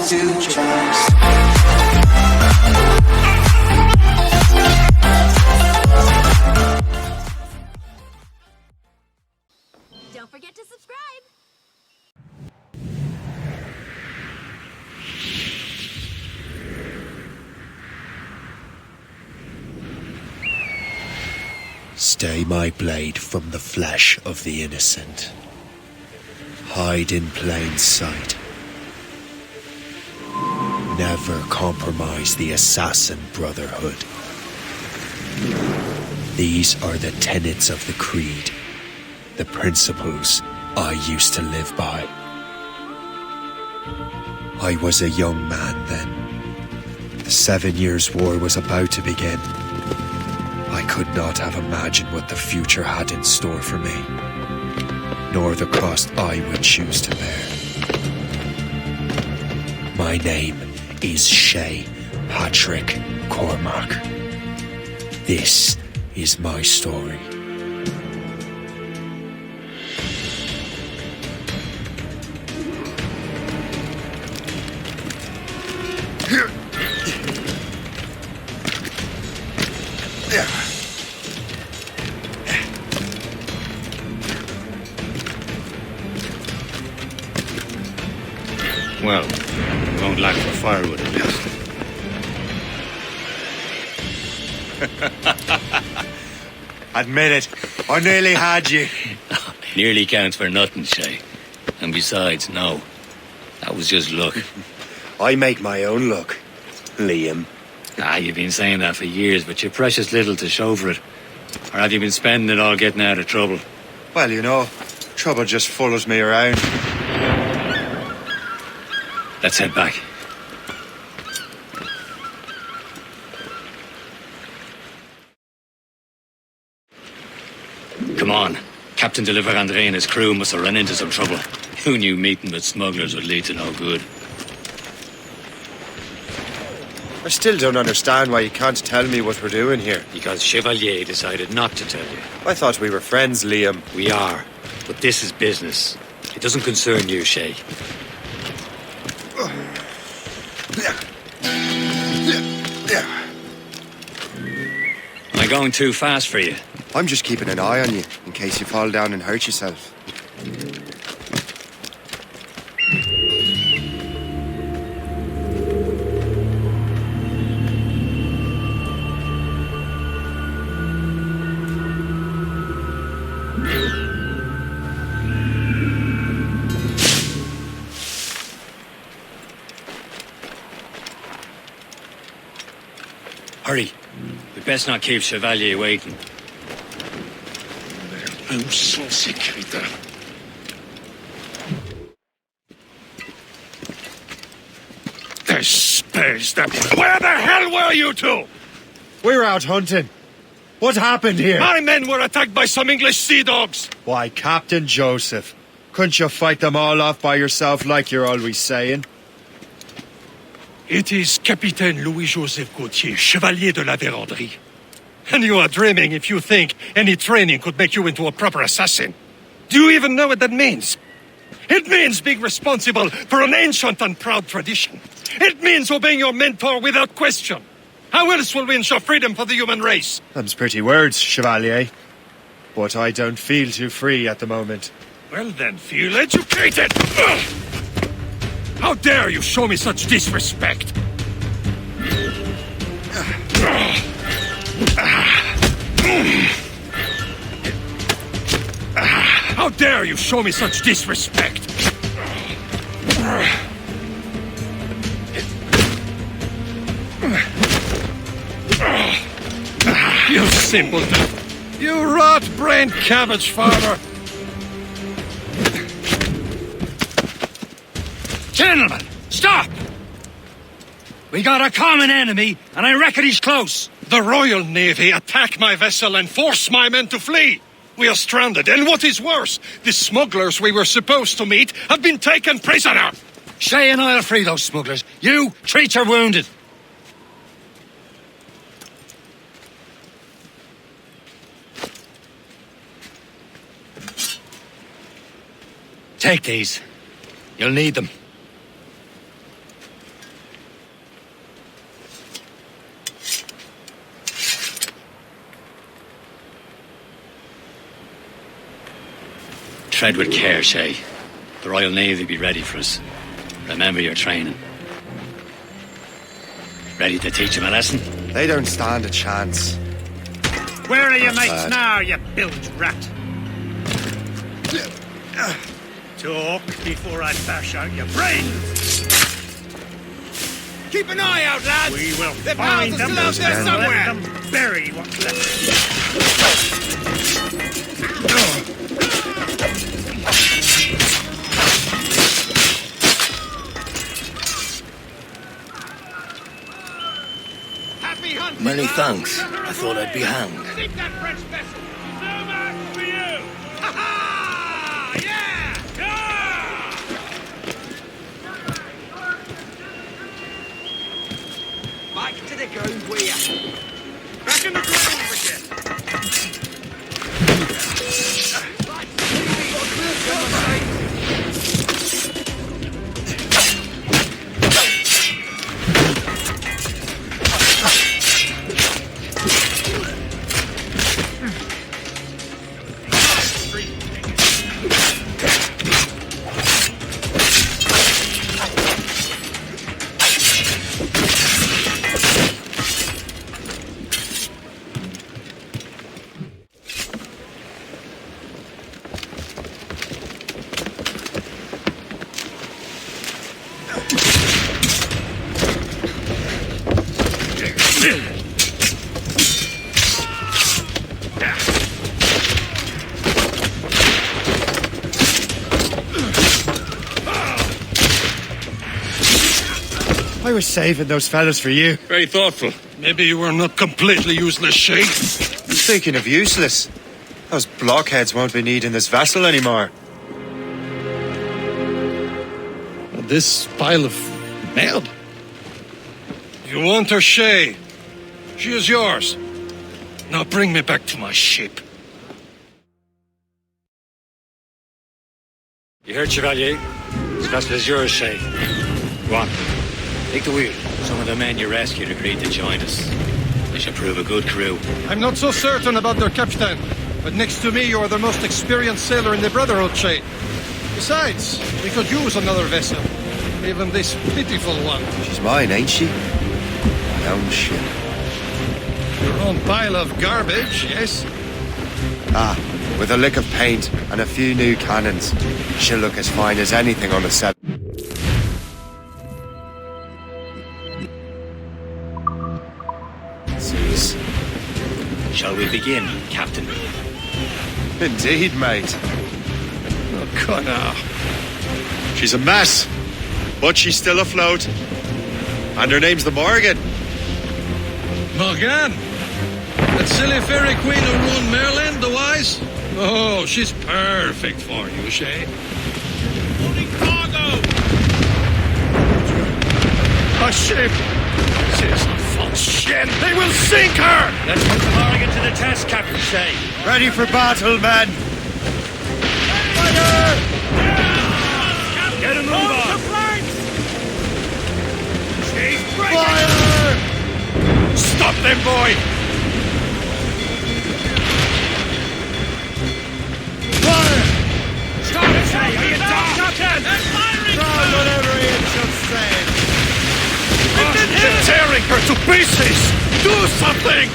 to trust. Don't forget to subscribe. Stay my blade from the flesh of the innocent. Hide in plain sight. Never compromise the assassin brotherhood. These are the tenets of the creed, the principles I used to live by. I was a young man then. The 7 Years' War was about to begin. I could not have imagined what the future had in store for me, nor the cost I would choose to bear. My name is Shay Patrick Cormac. This is my story. Well, we won't lack for firewood at least. Admit it, I nearly had you. Nearly counts for nothing, Shay. And besides, no. That was just luck. I make my own luck, Liam. You've been saying that for years, but you're precious little to show for it. Or have you been spending it all getting out of trouble? Well, you know, trouble just follows me around. Let's head back. Come on. Captain de Andre and his crew must have run into some trouble. Who knew meeting with smugglers would lead to no good? I still don't understand why you can't tell me what we're doing here. Because Chevalier decided not to tell you. I thought we were friends, Liam. We are, but this is business. It doesn't concern you, Shay. Am I going too fast for you? I'm just keeping an eye on you, in case you fall down and hurt yourself. Hurry. We best not keep Chevalier waiting. Où sont ces crétins? The space them. Where the hell were you two? We were out hunting. What happened here? My men were attacked by some English sea dogs. Why, Captain Joseph, couldn't you fight them all off by yourself like you're always saying? It is Capitaine Louis-Joseph Gauthier, Chevalier de la Vérendrye. And you are dreaming if you think any training could make you into a proper assassin. Do you even know what that means? It means being responsible for an ancient and proud tradition. It means obeying your mentor without question. How else will we ensure freedom for the human race? Them's pretty words, Chevalier. But I don't feel too free at the moment. Well then, feel educated! Ugh! How dare you show me such disrespect? How dare you show me such disrespect? You simpleton! You rot-brained cabbage farmer! Gentlemen, stop! We got a common enemy, and I reckon he's close. The Royal Navy attack my vessel and force my men to flee. We are stranded, and what is worse, the smugglers we were supposed to meet have been taken prisoner. Shay and I'll free those smugglers. You treat your wounded. Take these. You'll need them. Tread with care, Shay. The Royal Navy will be ready for us. Remember your training. Ready to teach them a lesson? They don't stand a chance. Where are your mates now, you bilge rat? Talk before I bash out your brains! Keep an eye out, lads! We will Their find pals are them still out there and somewhere! let them bury what's left. Happy hunting, Many lads. thanks. I thought I'd be hanged. Sink that French vessel! So much for you! Ha ha! Yeah! Back to the ground with ya! Back in the ground with you! I was saving those fellas for you. Very thoughtful. Maybe you were not completely useless, Shay. Speaking of useless, those blockheads won't be needing this vessel anymore. This pile of mail? You want her, Shay? She is yours. Now bring me back to my ship. You heard, Chevalier? This vessel is yours, Shay. Go on. Take the wheel. Some of the men you rescued agreed to join us. They should prove a good crew. I'm not so certain about their captain, but next to me you are the most experienced sailor in the Brotherhood, Shay. Besides, we could use another vessel. Even this pitiful one. She's mine, ain't she? My own ship. Your own pile of garbage, yes? Ah, with a lick of paint and a few new cannons, she'll look as fine as anything on a set. Seas. Shall we begin, Captain? Indeed, mate. Oh, Connor. She's a mess, but she's still afloat. And her name's the Morgan. Morgan? That silly fairy queen who ruined Maryland, the wise? Oh, she's perfect for you, Shay. Holding cargo! A ship! She's a false ship! They will sink her! Let's put the Morgan to the test, Captain Shay. Ready for battle, men! Fire! Get a move on! Fire! Stop them, boy! Fire! Stop it, Shay! Are you done, Captain? Try whatever inch of sand. They're tearing her to pieces! Do something!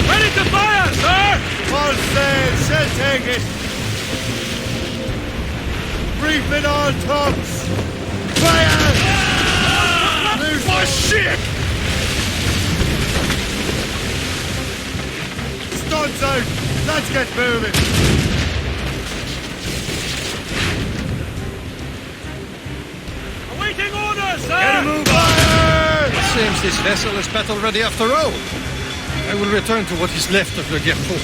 Ready to fire, sir! All sail, she'll take it. Reefing all tops. Fire! Loose My ship! stuns out. Let's get moving. Awaiting orders, sir! Get a move on! It seems this vessel is battle ready after all. I will return to what is left of Le Guerreau.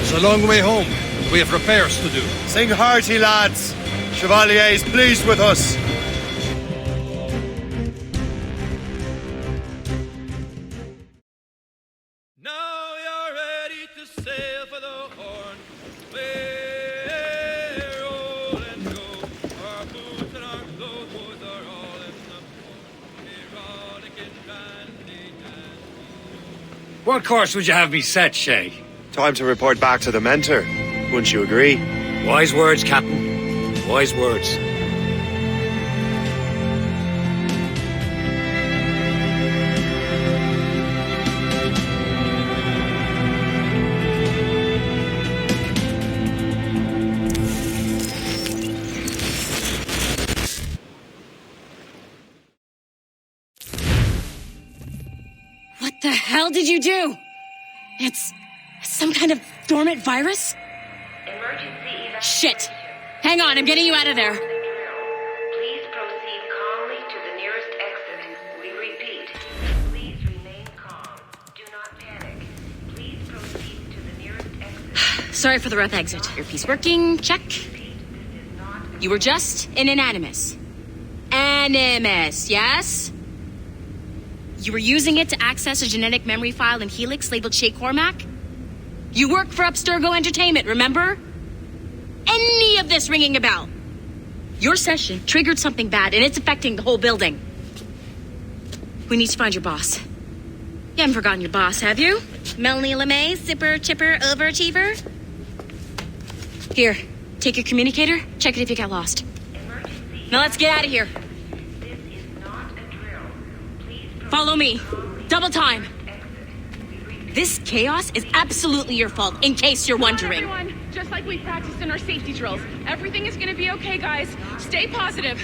It's a long way home. We have repairs to do. Sing hearty, lads. Chevalier is pleased with us. Now you're ready to sail for the Horn. We're rolling go. Our boots and our clothes are all in the port. We're rollicking dandy dandy. What course would you have me set, Shay? Time to report back to the mentor. Wouldn't you agree? Wise words, Captain. Wise words. What the hell did you do? It's some kind of dormant virus? Shit! Hang on, I'm getting you out of there. Please proceed calmly to the nearest exit. We repeat, please remain calm. Do not panic. Please proceed to the nearest exit. Sorry for the rough exit. Earpiece working, check. You were just an animus. Animus, yes? You were using it to access a genetic memory file in Helix labeled Shay Cormac? You work for Abstergo Entertainment, remember? Any of this ringing a bell? Your session triggered something bad, and it's affecting the whole building. We need to find your boss. You haven't forgotten your boss, have you? Melanie LeMay, zipper, chipper, overachiever? Here, take your communicator, check it if you got lost. Now let's get out of here. This is not a drill. Please Follow me. Double time. This chaos is absolutely your fault, in case you're wondering. Come on, everyone. Just like we practiced in our safety drills. Everything is gonna be okay, guys. Stay positive.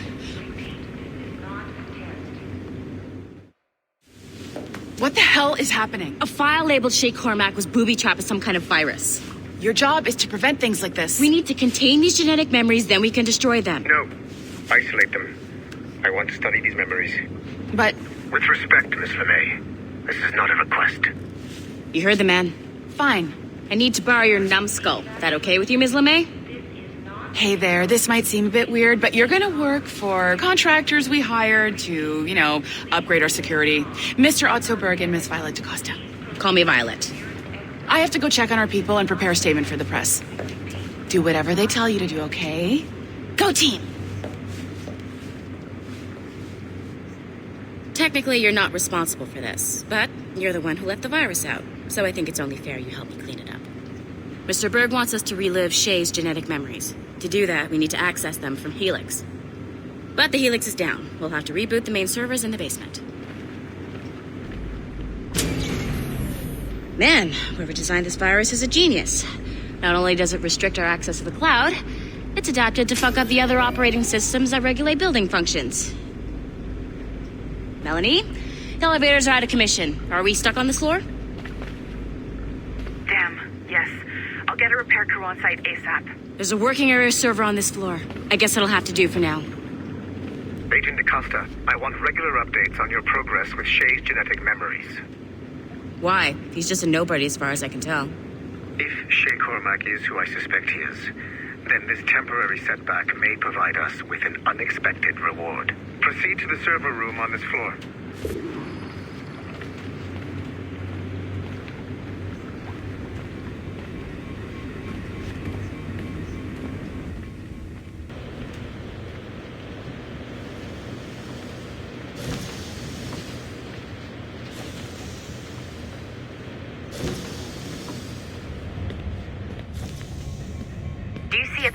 What the hell is happening? A file labeled Shay Cormac was booby-trapped with some kind of virus. Your job is to prevent things like this. We need to contain these genetic memories, then we can destroy them. No. Isolate them. I want to study these memories. But With respect, Miss LeMay, this is not a request. You heard the man. fine. I need to borrow your numbskull. That okay with you, Ms. LeMay? Hey there, this might seem a bit weird, but you're gonna work for contractors we hired to, upgrade our security. Mr. Otto Berg and Miss Violet DaCosta. Call me Violet. I have to go check on our people and prepare a statement for the press. Do whatever they tell you to do, okay? Go team! Technically, you're not responsible for this, but you're the one who let the virus out, so I think it's only fair you help me clean it up. Mr. Berg wants us to relive Shay's genetic memories. To do that, we need to access them from Helix. But the Helix is down. We'll have to reboot the main servers in the basement. Man, whoever designed this virus is a genius. Not only does it restrict our access to the cloud, it's adapted to fuck up the other operating systems that regulate building functions. Melanie, the elevators are out of commission. Are we stuck on this floor? Damn, yes. I'll get a repair crew on site ASAP. There's a working area server on this floor. I guess it'll have to do for now. Agent DaCosta, I want regular updates on your progress with Shay's genetic memories. Why? He's just a nobody as far as I can tell. If Shay Cormac is who I suspect he is, then this temporary setback may provide us with an unexpected reward. Proceed to the server room on this floor. Do you see it?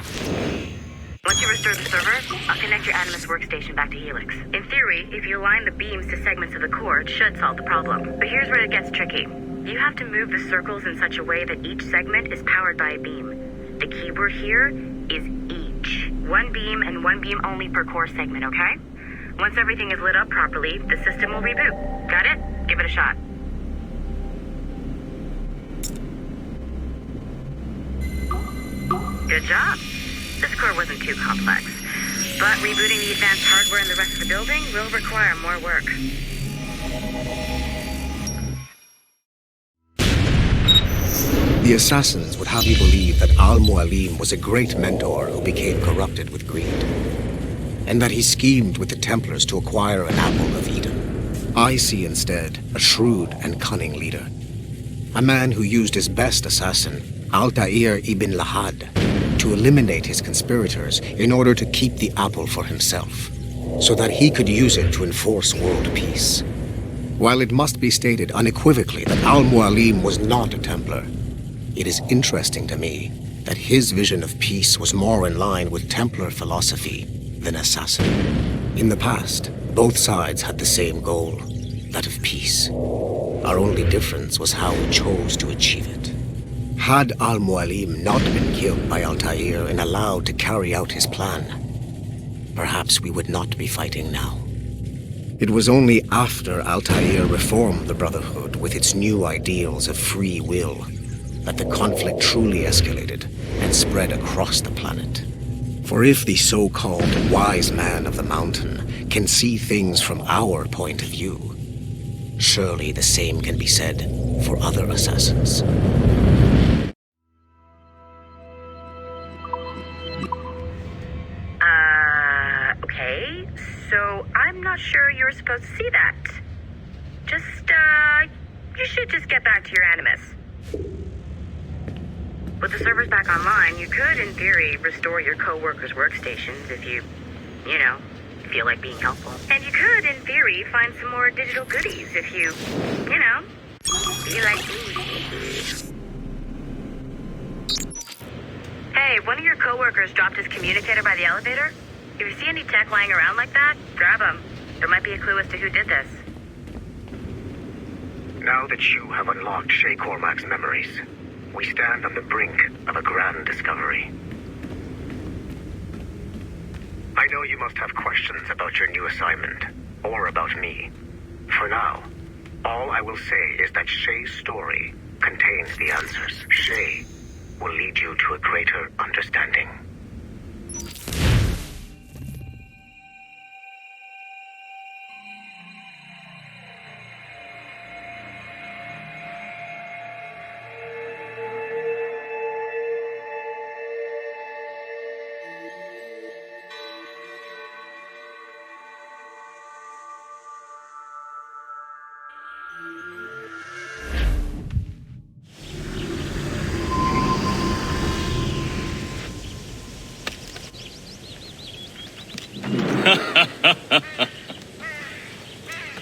Once you restore the server, I'll connect your Animus workstation back to Helix. In theory, if you align the beams to segments of the core, it should solve the problem. But here's where it gets tricky. You have to move the circles in such a way that each segment is powered by a beam. The keyword here is each. One beam and one beam only per core segment, okay? Once everything is lit up properly, the system will reboot. Got it? Give it a shot. Good job. This core wasn't too complex, but rebooting the advanced hardware in the rest of the building will require more work. The assassins would have you believe that Al-Mualim was a great mentor who became corrupted with greed, and that he schemed with the Templars to acquire an apple of Eden. I see instead a shrewd and cunning leader, a man who used his best assassin, Altair ibn Lahad, to eliminate his conspirators in order to keep the apple for himself, so that he could use it to enforce world peace. While it must be stated unequivocally that Al-Mualim was not a Templar, it is interesting to me that his vision of peace was more in line with Templar philosophy than assassin. In the past, both sides had the same goal, that of peace. Our only difference was how we chose to achieve it. Had Al-Mualim not been killed by Altair and allowed to carry out his plan, perhaps we would not be fighting now. It was only after Altair reformed the Brotherhood with its new ideals of free will that the conflict truly escalated and spread across the planet. For if the so-called wise man of the mountain can see things from our point of view, surely the same can be said for other assassins. Okay, so I'm not sure you're supposed to see that. You should just get back to your Animus. With the servers back online, you could, in theory, restore your co-workers' workstations if you feel like being helpful. And you could, in theory, find some more digital goodies if you feel like me. Hey, one of your co-workers dropped his communicator by the elevator. If you see any tech lying around like that, grab them. There might be a clue as to who did this. Now that you have unlocked Shay Cormac's memories, we stand on the brink of a grand discovery. I know you must have questions about your new assignment, or about me. For now, all I will say is that Shay's story contains the answers. Shay will lead you to a greater understanding.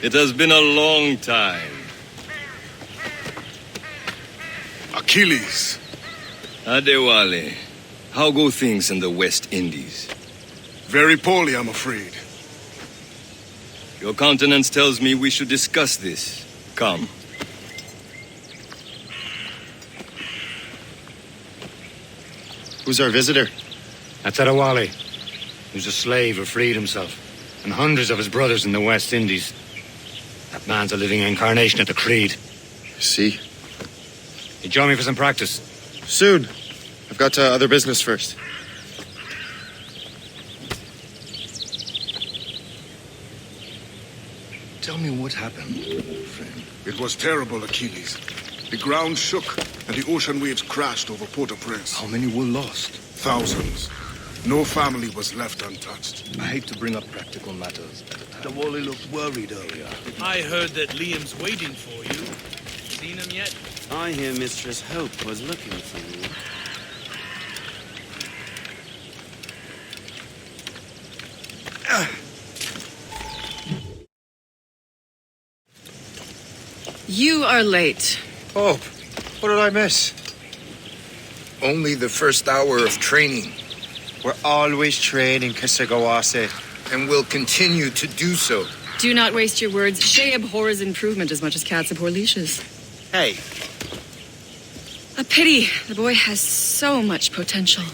It has been a long time. Achilles. Adewale, how go things in the West Indies? Very poorly, I'm afraid. Your countenance tells me we should discuss this. Come. Who's our visitor? That's Adewale, who's a slave who freed himself, and hundreds of his brothers in the West Indies. That man's a living incarnation of the Creed. See? You join me for some practice? Soon. I've got other business first. Tell me what happened, friend. It was terrible, Achilles. The ground shook, and the ocean waves crashed over Port-au-Prince. How many were lost? Thousands. No family was left untouched. I hate to bring up practical matters. The Wally looked worried earlier. I heard that Liam's waiting for you. Seen him yet? I hear Mistress Hope was looking for you. You are late. Oh, what did I miss? Only the first hour of training. We're always training, Kisagawase. And will continue to do so. Do not waste your words. Shay abhors improvement as much as cats abhor leashes. Hey. A pity. The boy has so much potential.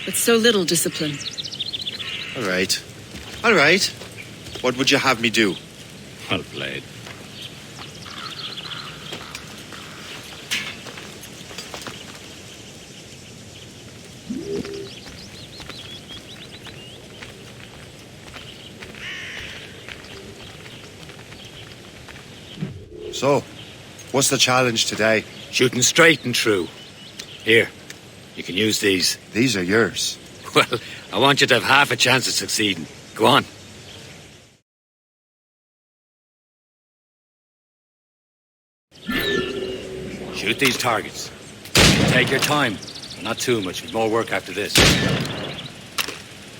But so little discipline. All right. All right. What would you have me do? Well played. So, what's the challenge today? Shooting straight and true. Here, you can use these. These are yours. Well, I want you to have half a chance of succeeding. Go on. Shoot these targets. Take your time. Not too much. We've more work after this.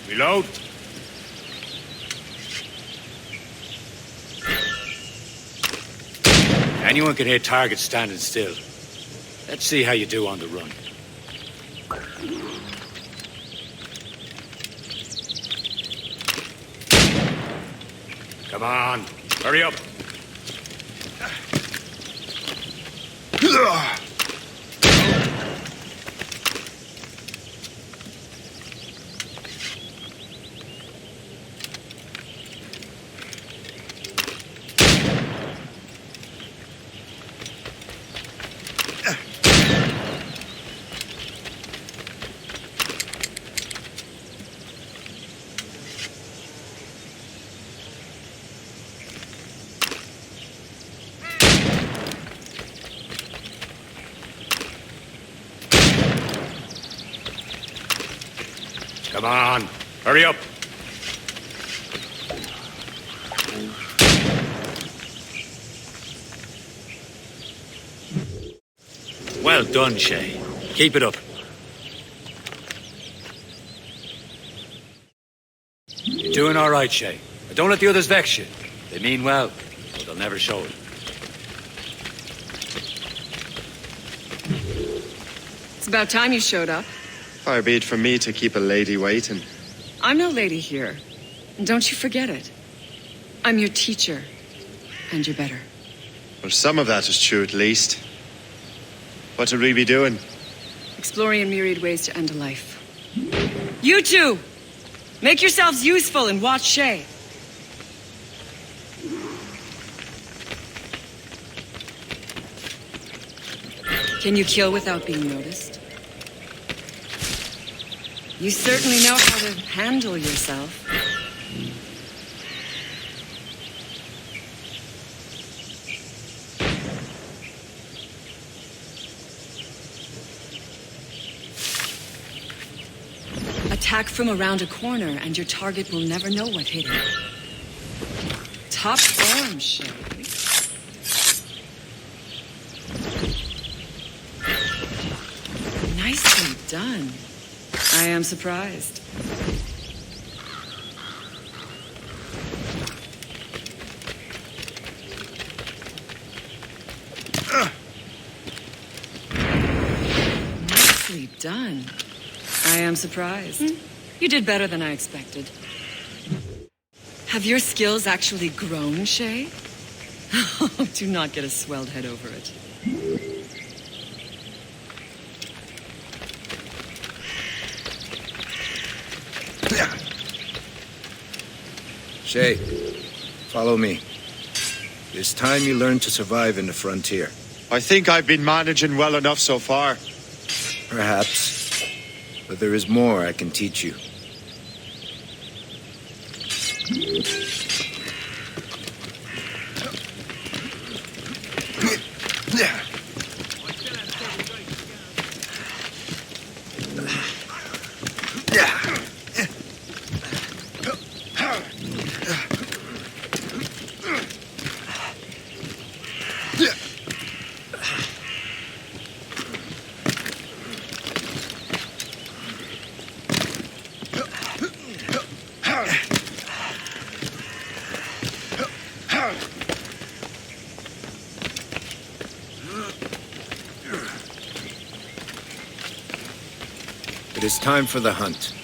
Reload. Anyone can hit targets standing still. Let's see how you do on the run. Come on, hurry up. Come on, hurry up. Well done, Shay. Keep it up. You're doing all right, Shay. But don't let the others vex you. They mean well, but they'll never show it. It's about time you showed up. Far be it from me to keep a lady waiting. I'm no lady here. And don't you forget it. I'm your teacher. And you're better. Well, some of that is true at least. What would we be doing? Exploring a myriad ways to end a life. You two! Make yourselves useful and watch Shay. Can you kill without being noticed? You certainly know how to handle yourself. Attack from around a corner and your target will never know what hit him. Top form, Shay. Nicely done. I am surprised. Nicely done. I am surprised. You did better than I expected. Have your skills actually grown, Shay? Do not get a swelled head over it. Shay, follow me. It's time you learn to survive in the frontier. I think I've been managing well enough so far. Perhaps. But there is more I can teach you. It is time for the hunt.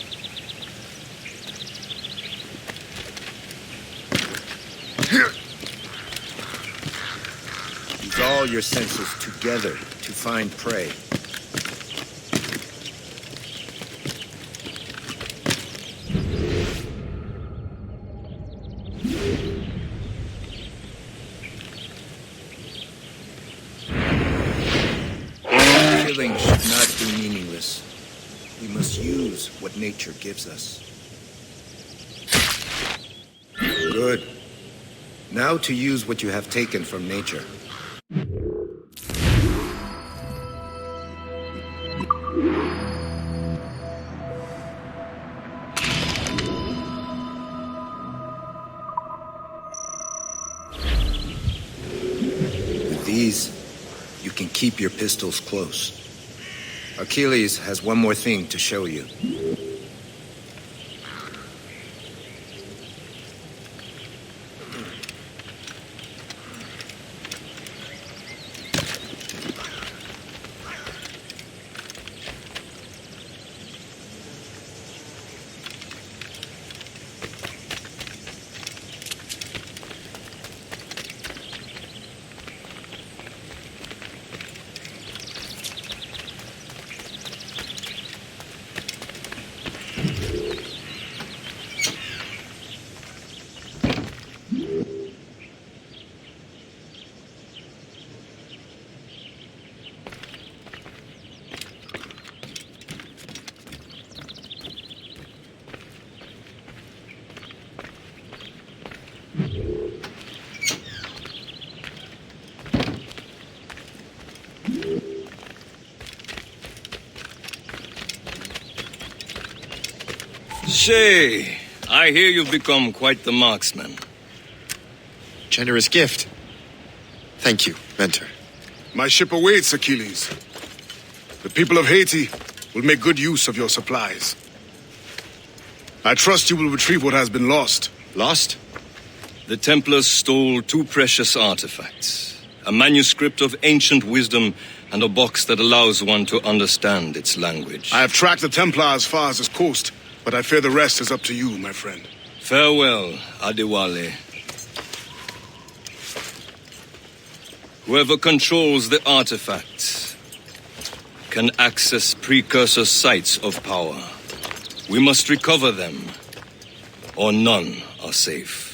Use all your senses together to find prey. Killing should not be meaningless. We must use what nature gives us. Good. Now to use what you have taken from nature. With these, you can keep your pistols close. Achilles has one more thing to show you. Shay, I hear you've become quite the marksman. Generous gift. Thank you, mentor. My ship awaits, Achilles. The people of Haiti will make good use of your supplies. I trust you will retrieve what has been lost. Lost? The Templars stole 2 precious artifacts. A manuscript of ancient wisdom and a box that allows one to understand its language. I have tracked the Templar as far as this coast, but I fear the rest is up to you, my friend. Farewell, Adewale. Whoever controls the artifacts can access precursor sites of power. We must recover them, or none are safe.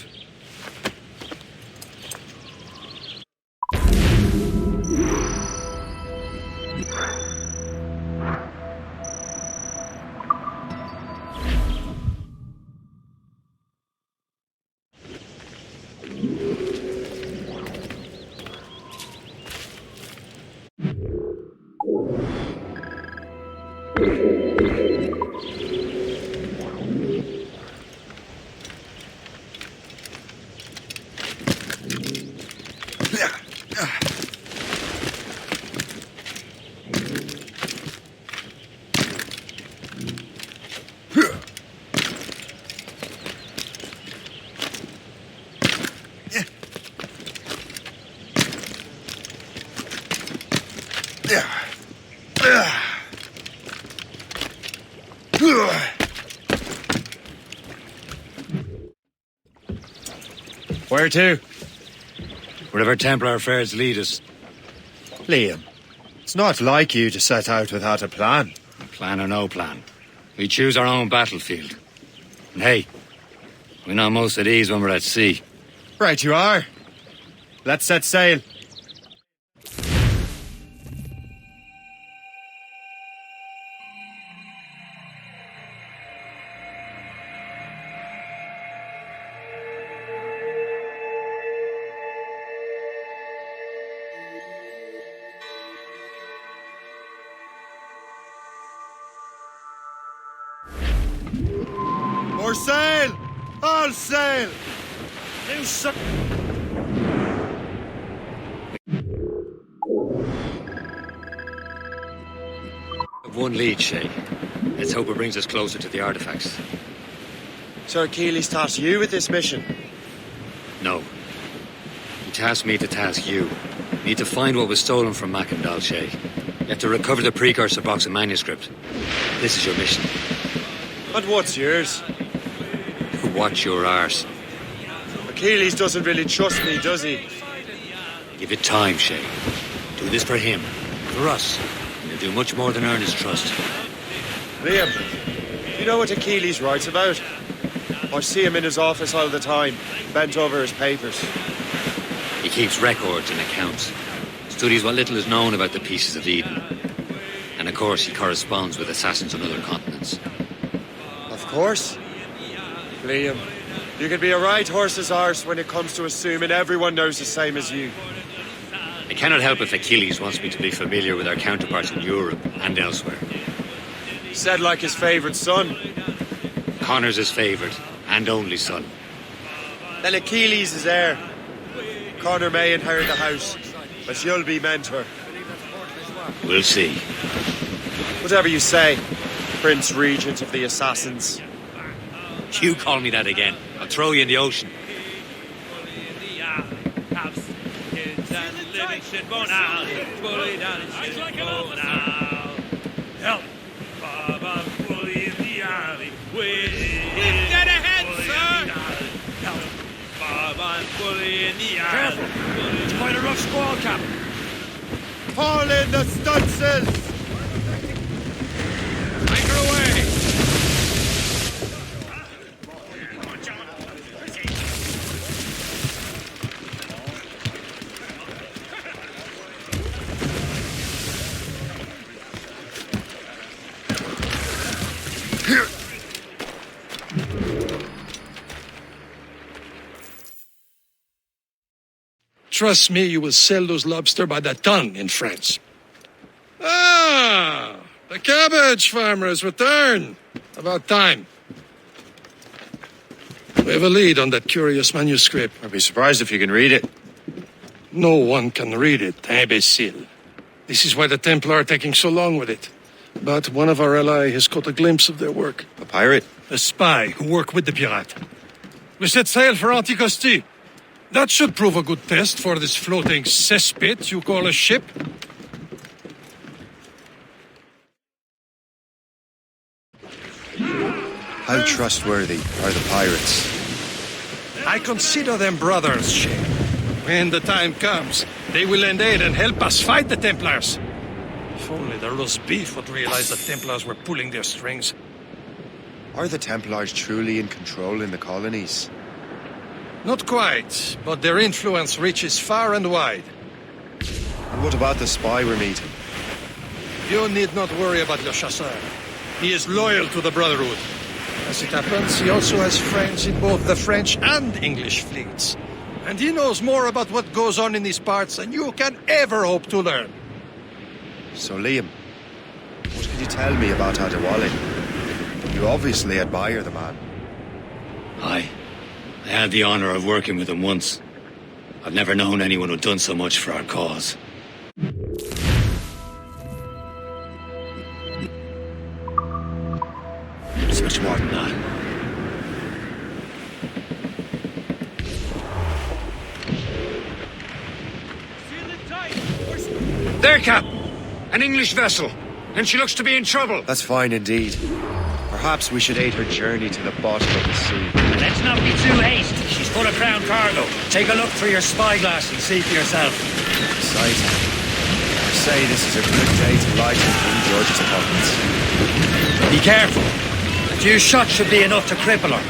Where to? Wherever Templar affairs lead us. Liam, it's not like you to set out without a plan. Plan or no plan. We choose our own battlefield. And hey, we know most of these when we're at sea. Right you are. Let's set sail. More sail! All sail! You suck. One lead, Shay. Let's hope it brings us closer to the artifacts. Sir Achilles tasked you with this mission? No. He tasked me to task you. You need to find what was stolen from Mackendal, Shay. You have to recover the precursor box and manuscript. This is your mission. And what's yours? Watch your arse. Achilles doesn't really trust me, does he? Give it time, Shay. Do this for him. For us. And you'll do much more than earn his trust. Liam, you know what Achilles writes about? I see him in his office all the time, bent over his papers. He keeps records and accounts. Studies what little is known about the pieces of Eden. And of course, he corresponds with assassins on other continents. Of course. Liam, you can be a right horse's arse when it comes to assuming everyone knows the same as you. I cannot help if Achilles wants me to be familiar with our counterparts in Europe and elsewhere. Said like his favourite son. Connor's his favourite and only son. Then Achilles is heir. Connor may inherit the house, but you'll be mentor. We'll see. Whatever you say, Prince Regent of the Assassins. You call me that again. I'll throw you in the ocean. Help! Baba, fully in the alley. Get ahead, sir! Help! Baba, fully in the alley. Careful! It's quite a rough squall, Cap. Haul in the stunsails! Anchor away! Trust me, you will sell those lobster by the ton in France. Ah, the cabbage farmer has returned. About time. We have a lead on that curious manuscript. I'd be surprised if you can read it. No one can read it, imbecile. This is why the Templar are taking so long with it. But one of our allies has caught a glimpse of their work. A pirate? A spy who worked with the pirate. We set sail for Anticosti. That should prove a good test for this floating cesspit you call a ship. How trustworthy are the pirates? I consider them brothers, Shay. When the time comes, they will lend aid and help us fight the Templars. If only the roast beef would realize the Templars were pulling their strings. Are the Templars truly in control in the colonies? Not quite, but their influence reaches far and wide. And what about the spy we're meeting? You need not worry about Le Chasseur. He is loyal to the Brotherhood. As it happens, he also has friends in both the French and English fleets. And he knows more about what goes on in these parts than you can ever hope to learn. So, Liam, what can you tell me about Adewale? You obviously admire the man. Aye. I had the honor of working with him once. I've never known anyone who'd done so much for our cause. It's much more than that. There, Captain! An English vessel, and she looks to be in trouble. That's fine indeed. Perhaps we should aid her journey to the bottom of the sea. Let's not be too hasty. She's full of crown cargo. Take a look through your spyglass and see for yourself. Exciting. I say this is a good day to lighten King George's pockets. Be careful. A few shots should be enough to cripple her.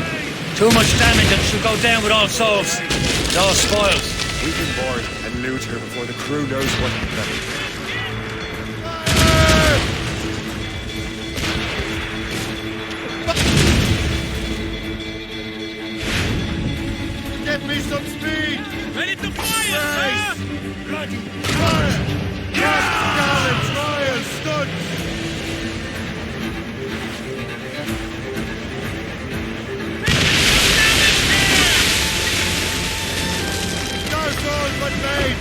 Too much damage and she'll go down with all souls. It all spoils. We can board and loot her before the crew knows what hit them. Get me some speed! Ready to fire, sir! Bloody fire! Cast, gallant, trial, studs! Dark all but made!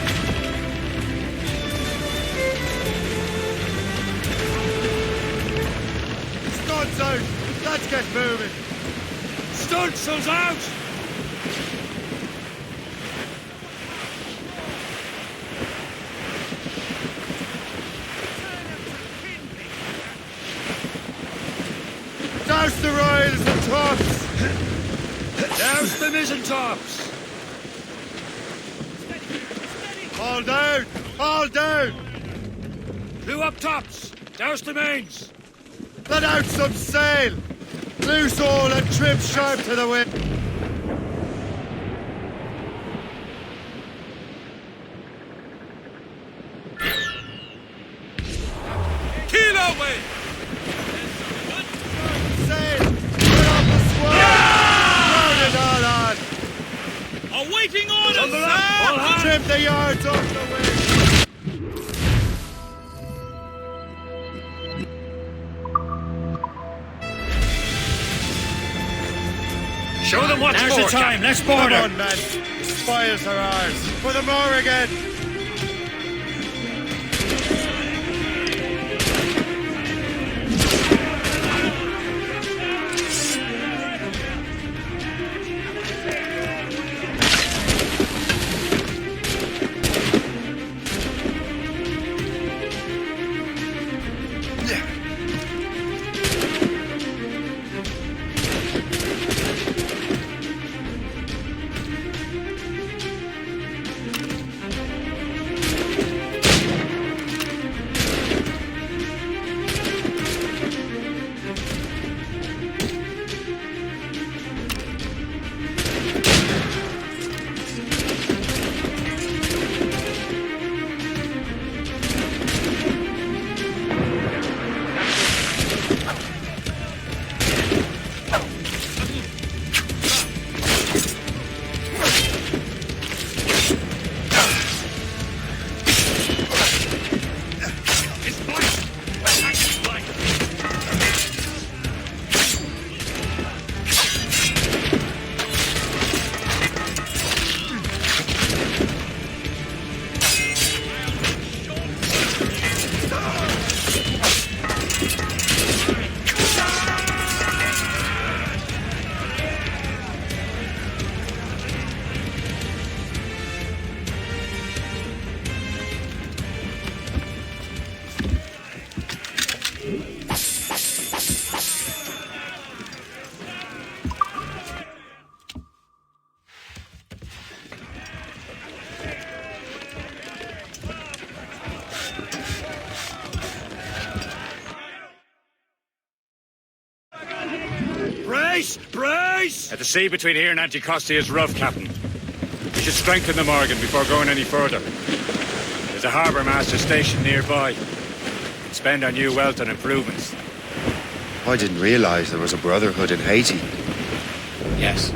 Studs out! Let's get moving! Studs out! Douse the royals and tops! Douse the mizzen tops! All down! All down! Clew up tops! Douse the mains! Let out some sail! Loose all and trim sharp to the wind! Keel away! Sail! Put up the squad! Load it all on! Awaiting orders, sir! Trim the yards off the wing! Show them what's for. Now's the time. Let's board her. Come on, men. The spoils are ours. For the more again. sea between here and Anticosti is rough, Captain. We should strengthen the Morgan before going any further. There's a harbour master station nearby. We can spend our new wealth on improvements. I didn't realize there was a brotherhood in Haiti. Yes.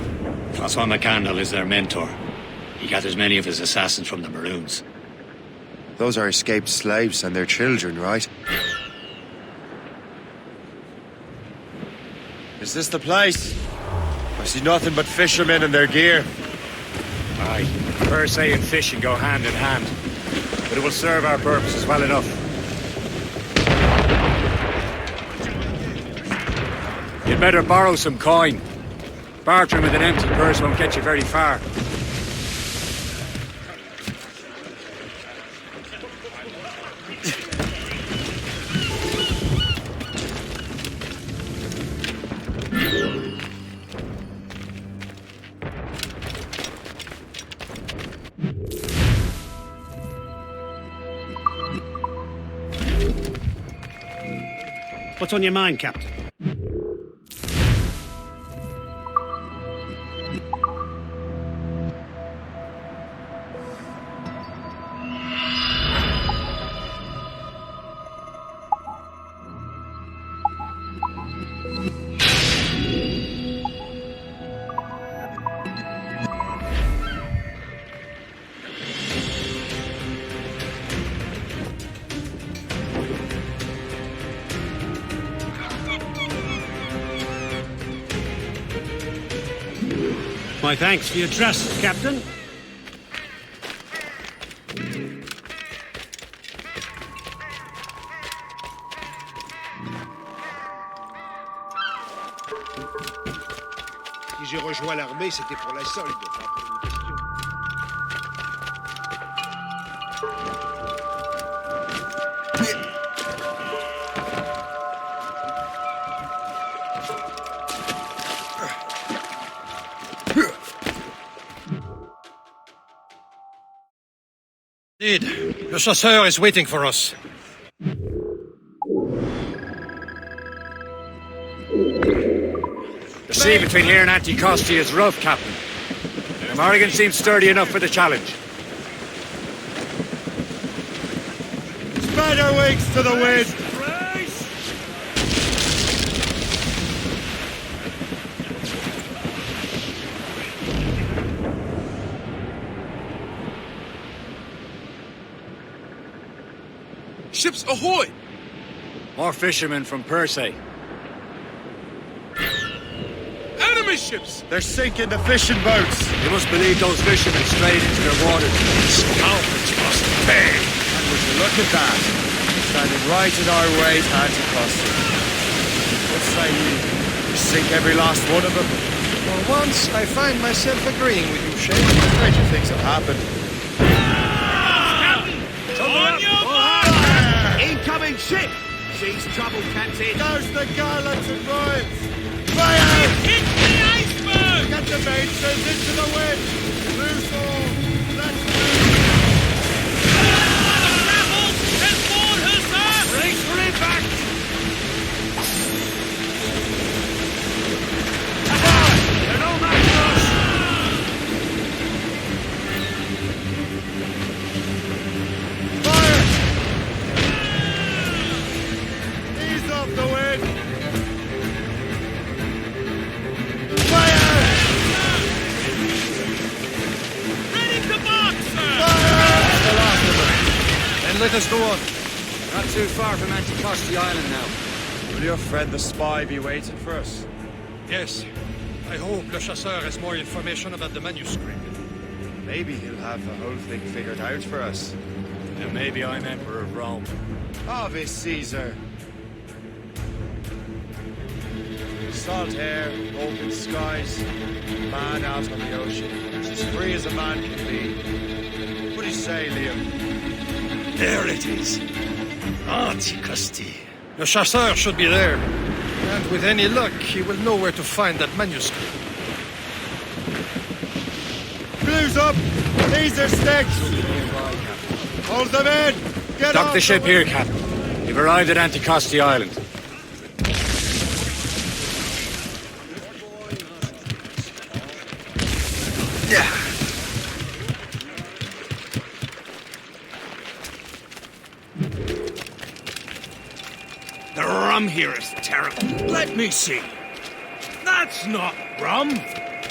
Francois McCandle is their mentor. He gathers many of his assassins from the Maroons. Those are escaped slaves and their children, right? Is this the place? I see nothing but fishermen and their gear. Aye. Per se and fishing go hand in hand. But it will serve our purposes well enough. You'd better borrow some coin. Bartering with an empty purse won't get you very far. What's on your mind, Captain? My thanks for your trust, Captain. Si j'ai rejoint l'armée, c'était pour la solde, pas pour une question. Indeed. Le chasseur is waiting for us. The sea between here and Anticosti is rough, Captain. The Morrigan seems sturdy enough for the challenge. Spread our wings to the wind! Ships ahoy! More fishermen from Persay. Enemy ships! They're sinking the fishing boats! You must believe those fishermen strayed into their waters. Scalpers must pay! And would you look at that? Standing right in our way to Anticosti. What say you? We sink every last one of them? For once, I find myself agreeing with you, Shay. Stranger things have happened. Incoming ship! She's trouble, Captain. There's the gallants and royals! Fire! Hit the iceberg! Get the mainsails into the wind! Loose all! Let's move! Rebels! Let's board her, sir! Race for it back! They're no match for us! Fire! Ease off the wind! Fire! Ready to mark, sir! That's the last of them. Then let us go on. Not too far from Anticosti Island now. Will your friend the spy be waiting for us? Yes. I hope Le Chasseur has more information about the manuscript. Maybe he'll have the whole thing figured out for us. And maybe I'm Emperor of Rome. Ave Caesar. Salt air, open skies, man out on the ocean, as free as a man can be. What do you say, Liam? There it is. Anticosti. Le Chasseur should be there. And with any luck, he will know where to find that manuscript. Blues up! These are sticks! Hold them in! Get Dock off the ship here, Captain. You've arrived at Anticosti Island. The rum here is terrible. Let me see. That's not rum.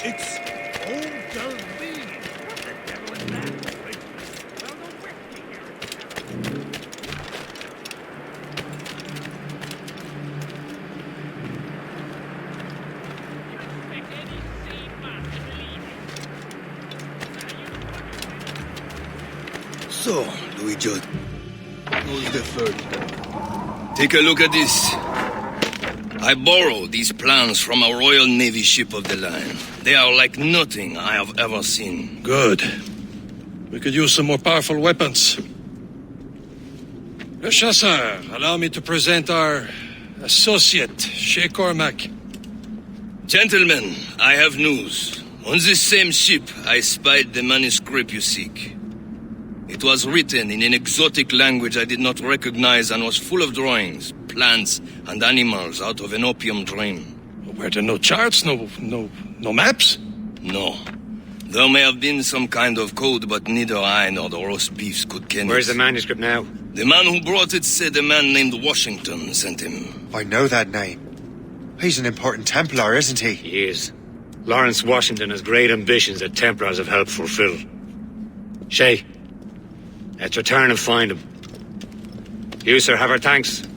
It's old Derby. What the devil is that? Well, the whiskey here is terrible. So, Louis Judd, who's the third? Take a look at this. I borrowed these plans from a Royal Navy ship of the line. They are like nothing I have ever seen. Good. We could use some more powerful weapons. Le Chasseur, allow me to present our associate, Shay Cormac. Gentlemen, I have news. On this same ship, I spied the manuscript you seek. It was written in an exotic language I did not recognize and was full of drawings, plants, and animals out of an opium dream. Were there no charts, no maps? No. There may have been some kind of code, but neither I nor the roast beefs could ken Where's it. the manuscript now? The man who brought it said a man named Washington sent him. I know that name. He's an important Templar, isn't he? He is. Lawrence Washington has great ambitions that Templars have helped fulfill. Shay, let's return and find him. You, sir, have our thanks.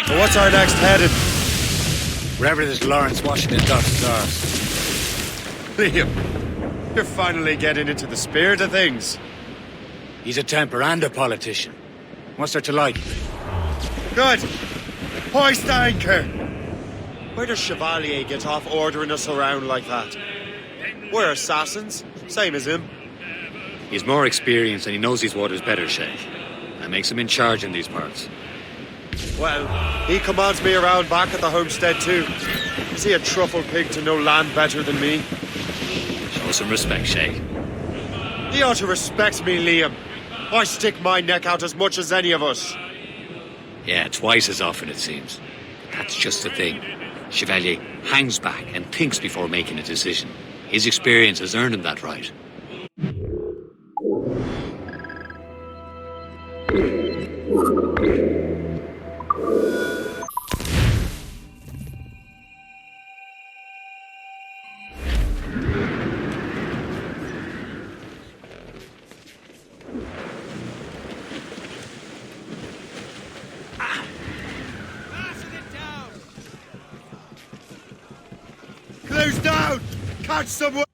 So what's our next headed? Wherever this Lawrence Washington dust is ours. Liam, you're finally getting into the spirit of things. He's a Templar and a politician. What's there to like? Good. Hoist anchor. Where does Chevalier get off ordering us around like that? We're assassins, same as him. He's more experienced and he knows these waters better, Shay. That makes him in charge in these parts. Well, he commands me around back at the homestead too. Is he a truffle pig to know land better than me? Show some respect, Shay. He ought to respect me, Liam. I stick my neck out as much as any of us. Yeah, twice as often it seems. But that's just the thing. Chevalier hangs back and thinks before making a decision. His experience has earned him that right. Close down! Catch someone!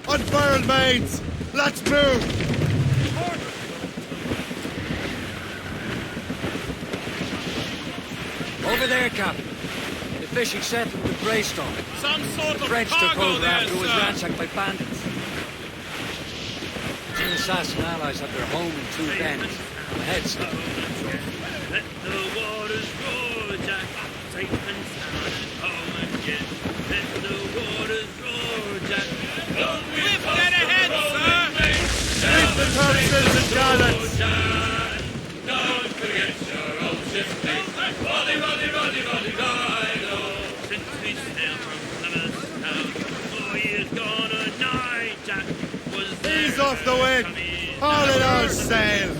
Unfurl, mates! Let's move! Over there, Captain. The fishing settlement with Greystone. Some sort The of French took cargo over there, after it was sir. ransacked by bandits. Two assassin allies have their home in two bends. Ahead, sir. Let the waters roar, Jack. Satan's down at home again. Let the waters roar, Jack. Lift that ahead, sir! Keep the topsails and gallants! Don't forget your old ship's name. Roddy, Roddy, Roddy, Roddy, Rhino. Since we sailed from Plymouth town, 4 years gone a night, Jack was there. Ease off the wind! Haul it all sail!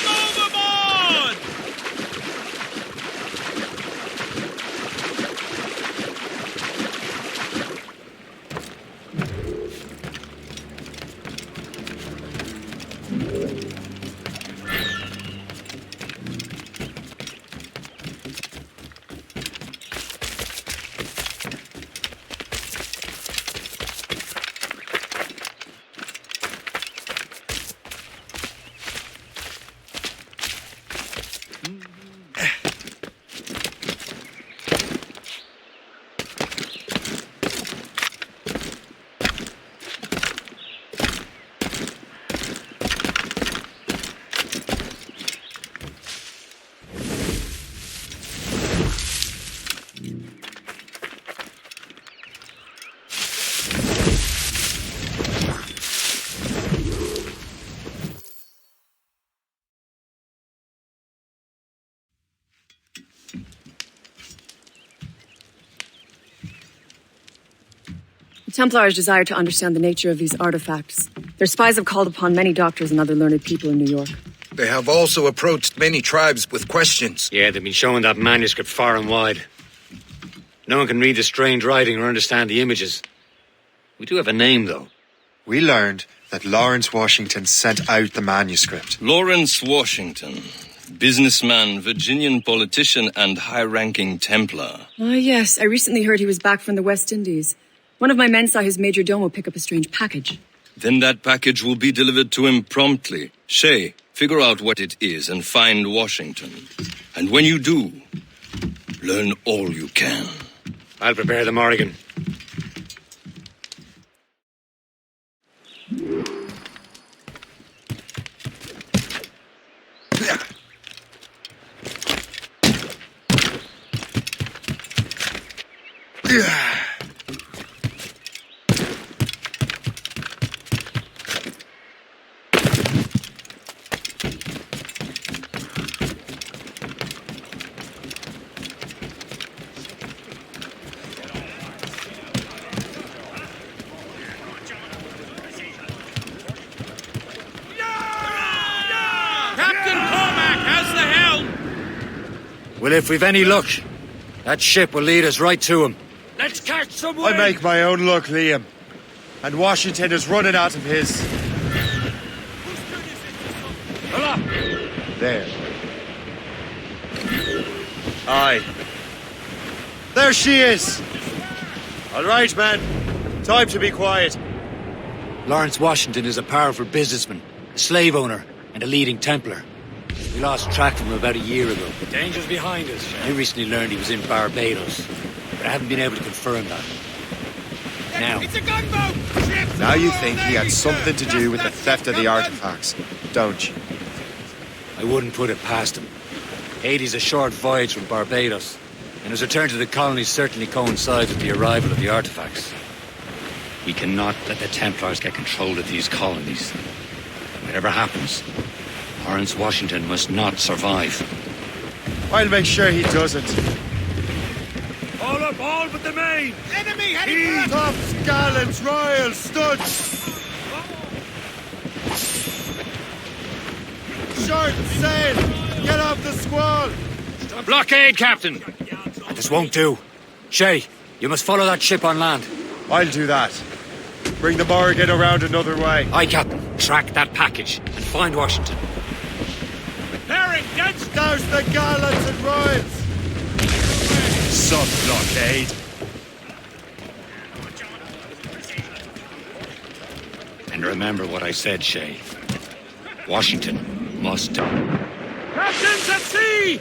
Overboard! The Templars desire to understand the nature of these artifacts. Their spies have called upon many doctors and other learned people in New York. They have also approached many tribes with questions. Yeah, they've been showing that manuscript far and wide. No one can read the strange writing or understand the images. We do have a name, though. We learned that Lawrence Washington sent out the manuscript. Lawrence Washington. Businessman, Virginian politician, and high-ranking Templar. Ah, yes. I recently heard he was back from the West Indies. One of my men saw his major domo pick up a strange package. Then that package will be delivered to him promptly. Shay, figure out what it is and find Washington. And when you do, learn all you can. I'll prepare the Morrigan. Captain Cormac has the helm! Well, if we've any luck, that ship will lead us right to him. Let's catch some I wind! make my own luck, Liam. And Washington is running out of his. There. Aye. There she is! All right, man. Time to be quiet. Lawrence Washington is a powerful businessman, a slave owner, and a leading Templar. We lost track of him about a year ago. The danger's behind us. I recently learned he was in Barbados, but I haven't been able to confirm that. Now, It's a gunboat! Ships Now you all think he there, had something to do with the Just theft of the gunboat. artifacts, don't you? I wouldn't put it past him. Haiti's a short voyage from Barbados, and his return to the colonies certainly coincides with the arrival of the artifacts. We cannot let the Templars get control of these colonies. Whatever happens, Lawrence Washington must not survive. I'll make sure he doesn't. All up, all but the main! Enemy heading tops, gallants, royals, studs! Short sail! Get off the squall! Blockade, Captain! This won't do. Shay, you must follow that ship on land. I'll do that. Bring the Morrigan around another way. Aye, Captain. Track that package and find Washington. Herring, gents! Douse the gallants and royals! Sub-blockade. And remember what I said, Shay. Washington must... Captains at sea!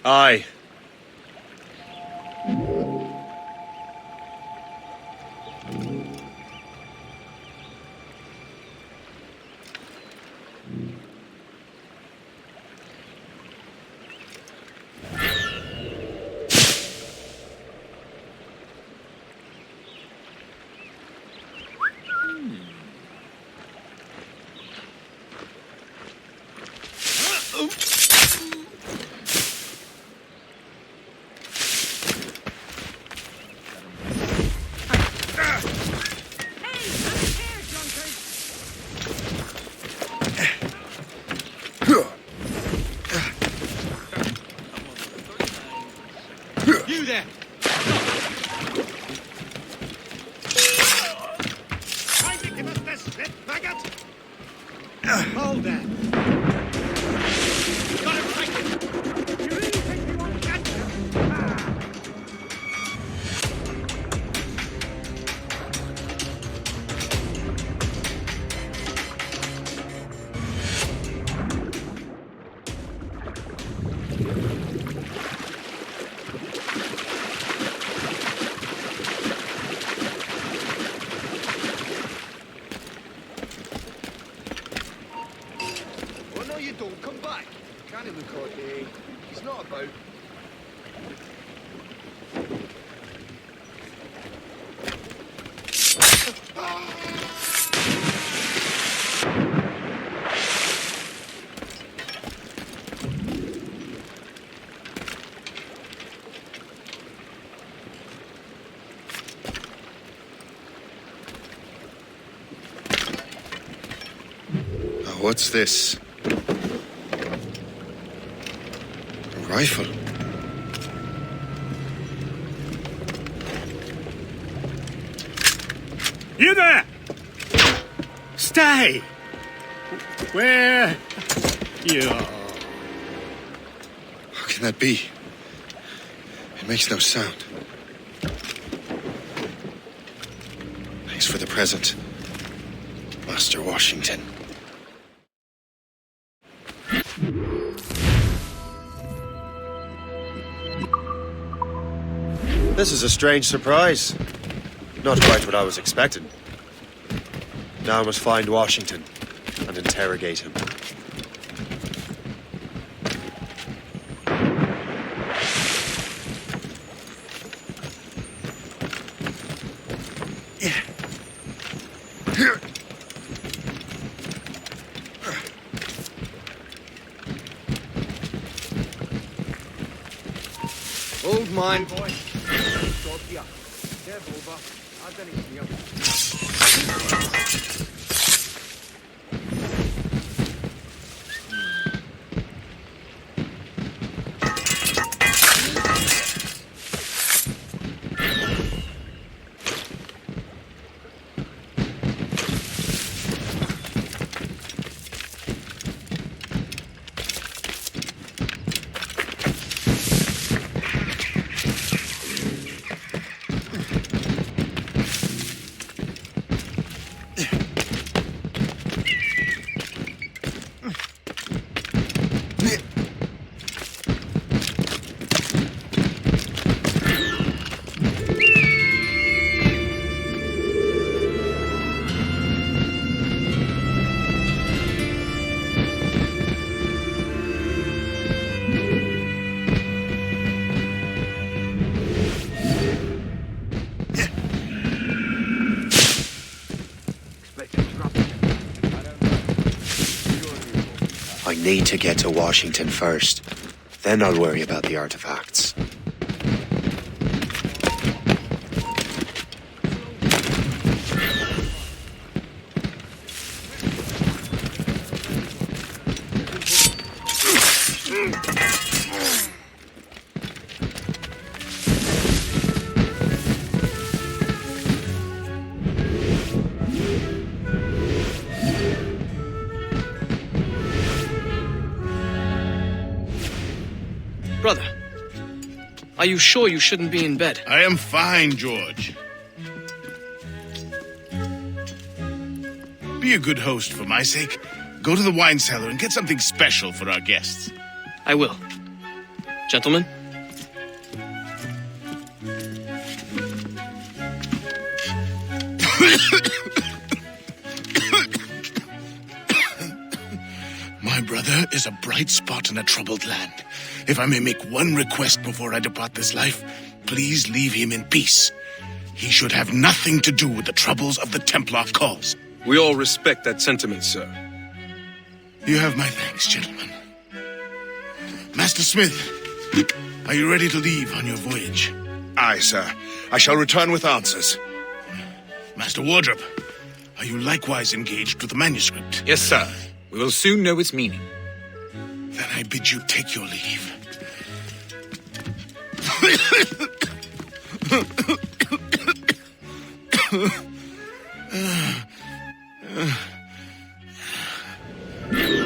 Aye. You there! Try to give us this slip, faggot! Hold that! Got him right! You really think you won't catch him? You don't come back. Can't he look okay? He's not about. What's this? Rifle. You there! Stay! Where? You. How can that be? It makes no sound. Thanks for the present, Master Washington. This is a strange surprise. Not quite what I was expecting. Now I must find Washington and interrogate him. Old mine, boy. Sofia. They're over. I've done it here. need to get to Washington first. Then I'll worry about the artifacts. Brother, are you sure you shouldn't be in bed? I am fine, George. Be a good host for my sake. Go to the wine cellar and get something special for our guests. I will. Gentlemen? My brother is a bright spot in a troubled land. If I may make one request before I depart this life, please leave him in peace. He should have nothing to do with the troubles of the Templar cause. We all respect that sentiment, sir. You have my thanks, gentlemen. Master Smith, are you ready to leave on your voyage? Aye, sir. I shall return with answers. Master Wardrop, are you likewise engaged with the manuscript? Yes, sir. We will soon know its meaning. Then I bid you take your leave.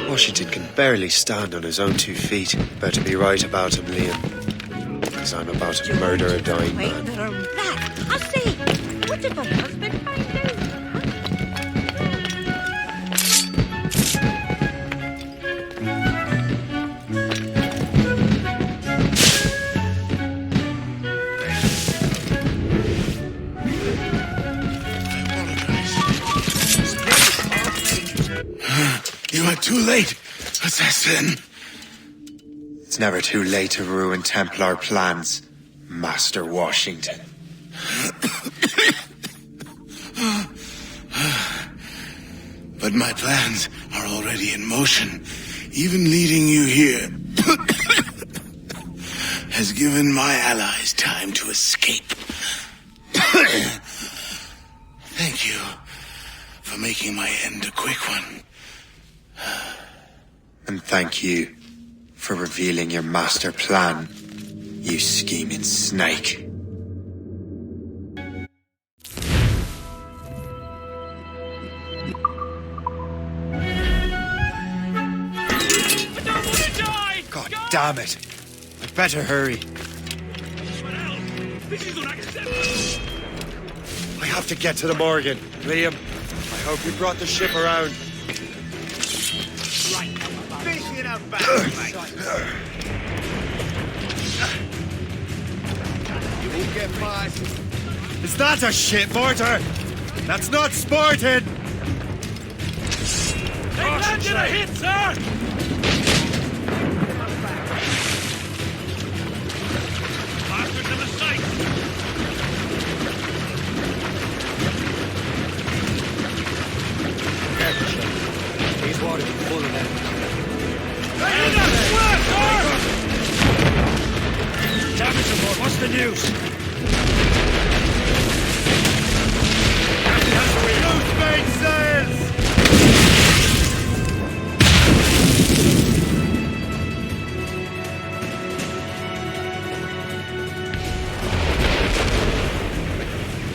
Washington can barely stand on his own 2 feet. Better be right about him, Liam. Because I'm about to murder a dying man. I see. What did my husband find out? You are too late, assassin. It's never too late to ruin Templar plans, Master Washington. But my plans are already in motion. Even leading you here has given my allies time to escape. Thank you for making my end a quick one. And thank you for revealing your master plan, you scheming snake. God damn it! I'd better hurry. I have to get to the Morgan. Liam, I hope you brought the ship around. You won't get past. Is that a ship mortar? That's not sporting! They landed a hit, sir! Markers in the sight! These waters are full of them. Damage aboard, what's the news? Loose main sails!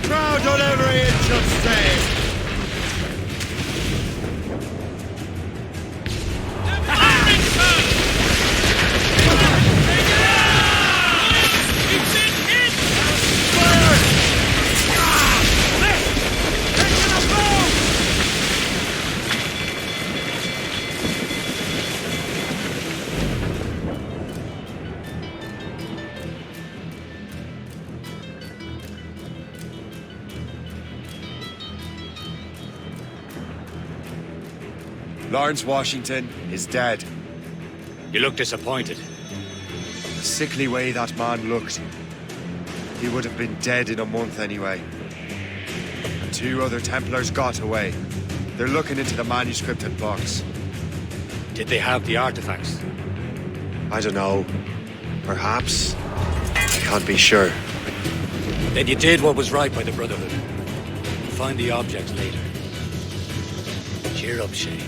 Proud on every inch of sail! Lawrence Washington is dead. You look disappointed. The sickly way that man looked. He would have been dead in a month anyway. And 2 other Templars got away. They're looking into the manuscript and box. Did they have the artifacts? I don't know. Perhaps. I can't be sure. Then you did what was right by the Brotherhood. We'll find the objects later. Cheer up, Shay.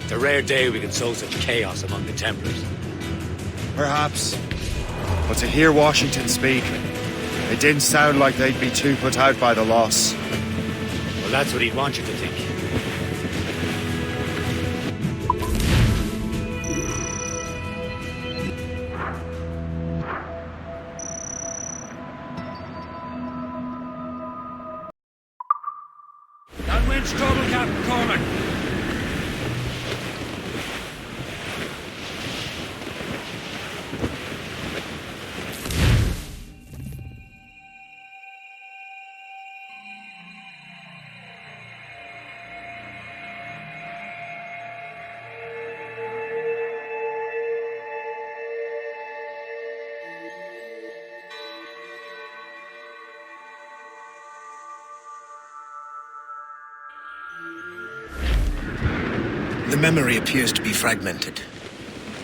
It's a rare day we can sow such chaos among the Templars. Perhaps. But to hear Washington speak, it didn't sound like they'd be too put out by the loss. Well, that's what he'd want you to think. That wind's trouble, Captain Cormac. The memory appears to be fragmented.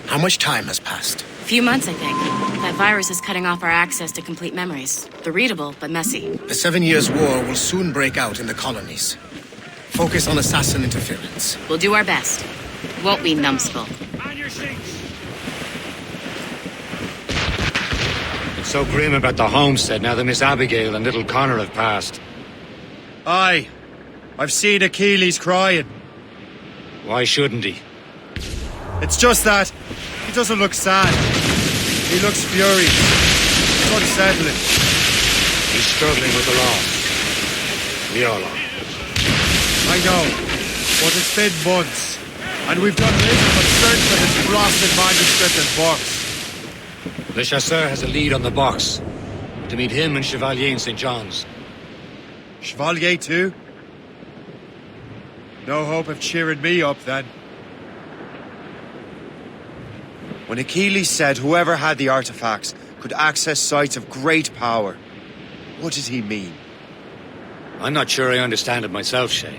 How much time has passed? A few months, I think. That virus is cutting off our access to complete memories. They're readable, but messy. The 7 Years' War will soon break out in the colonies. Focus on assassin interference. We'll do our best. Won't we, numbskull? On your seats. It's so grim about the homestead now that Miss Abigail and little Connor have passed. Aye. I've seen Achilles crying. Why shouldn't he? It's just that he doesn't look sad. He looks furious. It's unsettling. He's struggling with the loss. We all are. I know, but it's been months, and we've done little but search for this blasted manuscript and box. Le Chasseur has a lead on the box. To meet him and Chevalier in St. John's. Chevalier too? No hope of cheering me up, then. When Achilles said whoever had the artifacts could access sites of great power, what did he mean? I'm not sure I understand it myself, Shay.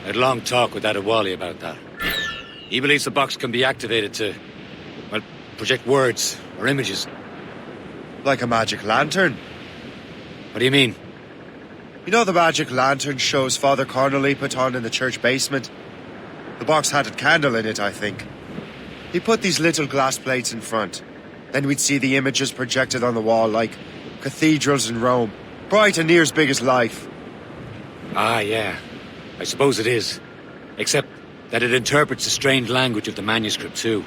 I had a long talk with Adewale about that. He believes the box can be activated to, well, project words or images. Like a magic lantern? What do you mean? You know the magic lantern shows Father Connolly put on in the church basement? The box had a candle in it, I think. He put these little glass plates in front. Then we'd see the images projected on the wall like cathedrals in Rome. Bright and near as big as life. Ah, yeah. I suppose it is. Except that it interprets the strange language of the manuscript, too.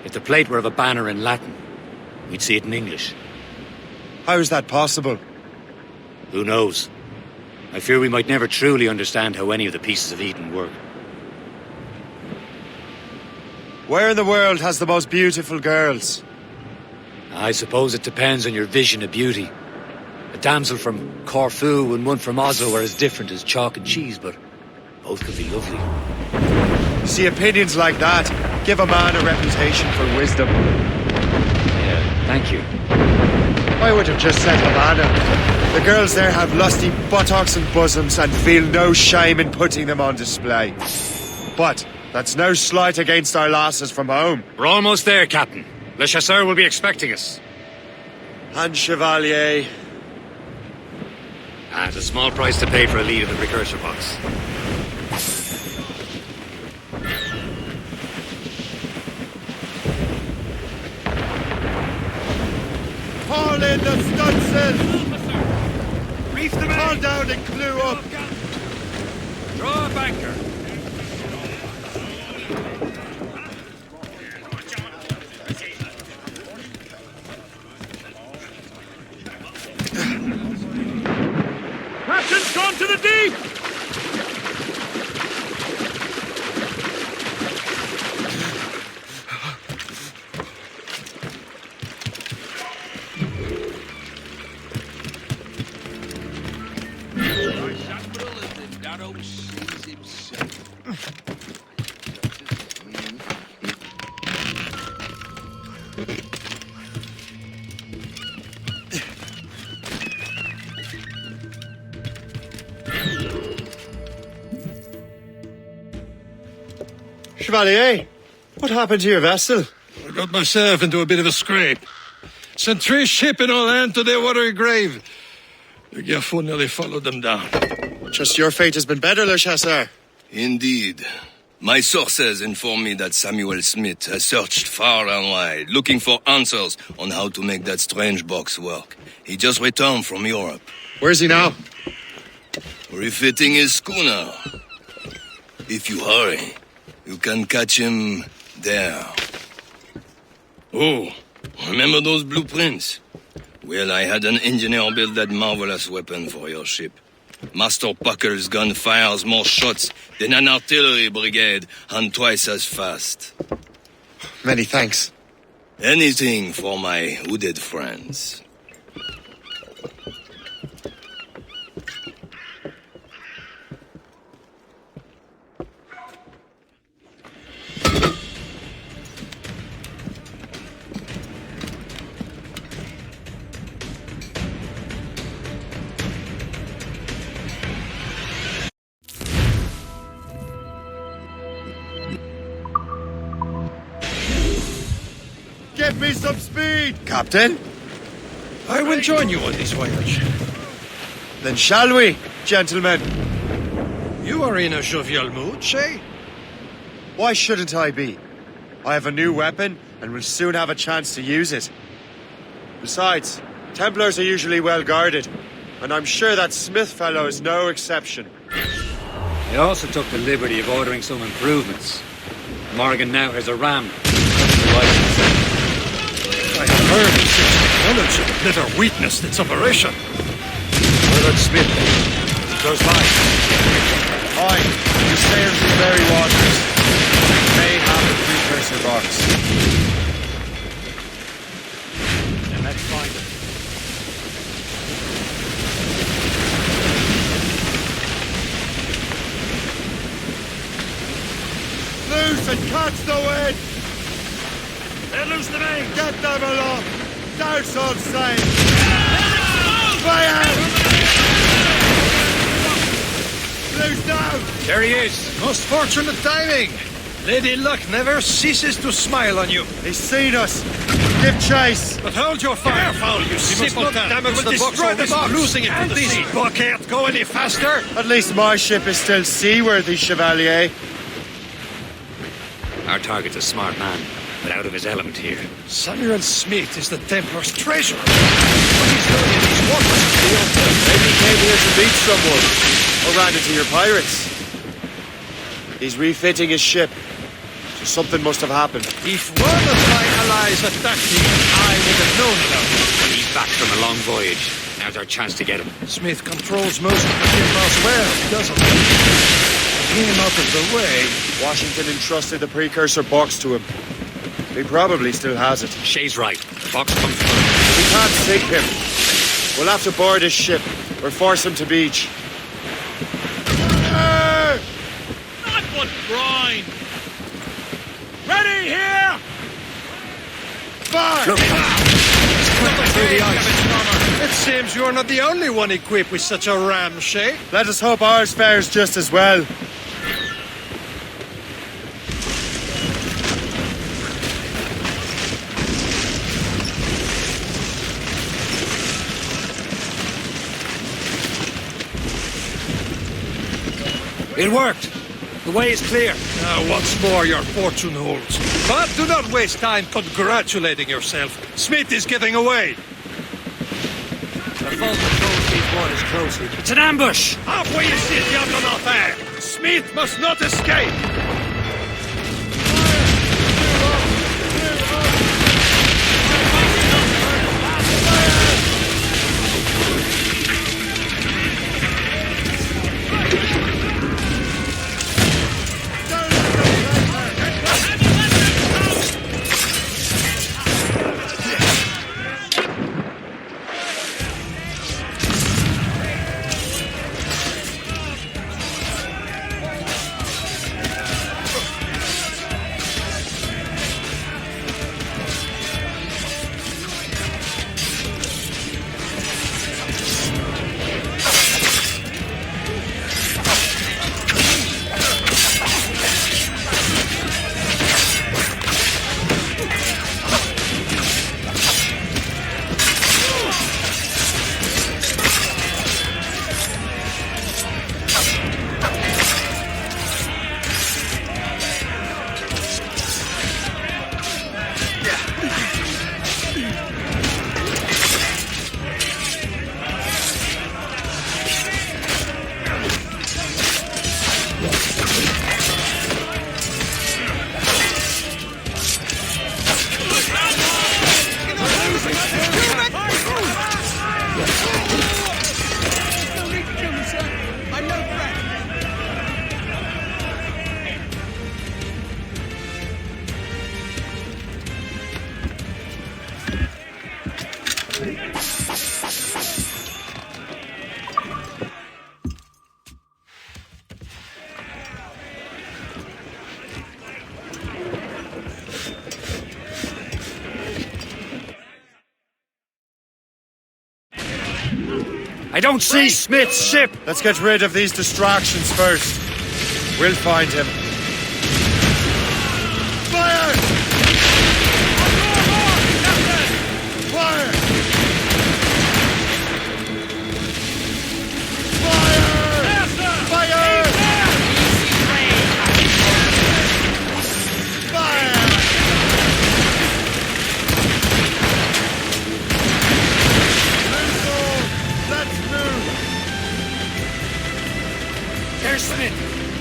If the plate were of a banner in Latin, we'd see it in English. How is that possible? Who knows? I fear we might never truly understand how any of the pieces of Eden work. Where in the world has the most beautiful girls? I suppose it depends on your vision of beauty. A damsel from Corfu and one from Oslo are as different as chalk and cheese, but both could be lovely. See, opinions like that give a man a reputation for wisdom. Yeah, thank you. I would have just said Havana. The girls there have lusty buttocks and bosoms and feel no shame in putting them on display. But that's no slight against our lasses from home. We're almost there, Captain. Le Chasseur will be expecting us. And Chevalier. It's a small price to pay for a lead in the precursor box. Haul in the stunsail! Reef the Haul down and clew up! Draw a banker. Captain's gone to the deep! Chevalier, What happened to your vessel? I got myself into a bit of a scrape. Sent 3 ships in all hand to their watery grave. The Gerfo nearly followed them down. Just your fate has been better, Le Chasseur. Indeed. My sources inform me that Samuel Smith has searched far and wide, looking for answers on how to make that strange box work. He just returned from Europe. Where's he now? Refitting his schooner. If you hurry, you can catch him there. Oh, remember those blueprints? Well, I had an engineer build that marvelous weapon for your ship. Master Puckle's gun fires more shots than an artillery brigade, and twice as fast. Many thanks. Anything for my hooded friends. Give me some speed, Captain. I will join you on this voyage. Then shall we, gentlemen? You are in a jovial mood, Shay? Why shouldn't I be? I have a new weapon and will soon have a chance to use it. Besides, Templars are usually well guarded, and I'm sure that Smith fellow is no exception. He also took the liberty of ordering some improvements. Morgan now has a ram. I have heard of such technology, but never witnessed its operation. What about Smith? Close by. Aye, he sails the very waters. May have a precursor box. Then let's find it. Loose and catch the wind! Let loose the main! Get them along! Douse on sail! Fire! Loose down! There he is! Most fortunate timing! Lady Luck never ceases to smile on you. He's seen us! Give chase! But hold your fire! Careful, you simpleton! Damage the destroy the box! Losing it to the sea! Book can't go any faster! At least my ship is still seaworthy, Chevalier. Our target's a smart man, but out of his element here. Samuel Smith is the Templar's treasurer. What he's doing in these waters is beyond him. Maybe he came here to meet someone, or ran into your pirates. He's refitting his ship, so something must have happened. If one of my allies attacked him, I would have known about it. He's back from a long voyage. Now's our chance to get him. Smith controls most of the Templars well, doesn't he? With him out of the way, Washington entrusted the precursor box to him. He probably still has it. Shay's right. The box comes from him. We can't sink him. We'll have to board his ship, or force him to beach. Not one brine! Ready here! Fire! through the ice. It seems you're not the only one equipped with such a ram, Shay. Let us hope ours fares just as well. It worked. The way is clear. Now, once more, your fortune holds. But do not waste time congratulating yourself. Smith is getting away. The Vault controls these waters closely. It's an ambush! Halfway you see it, Diablo not there. Smith must not escape. I don't see Smith's ship! Let's get rid of these distractions first. We'll find him. Fire! Fire! Fire! There's Smith.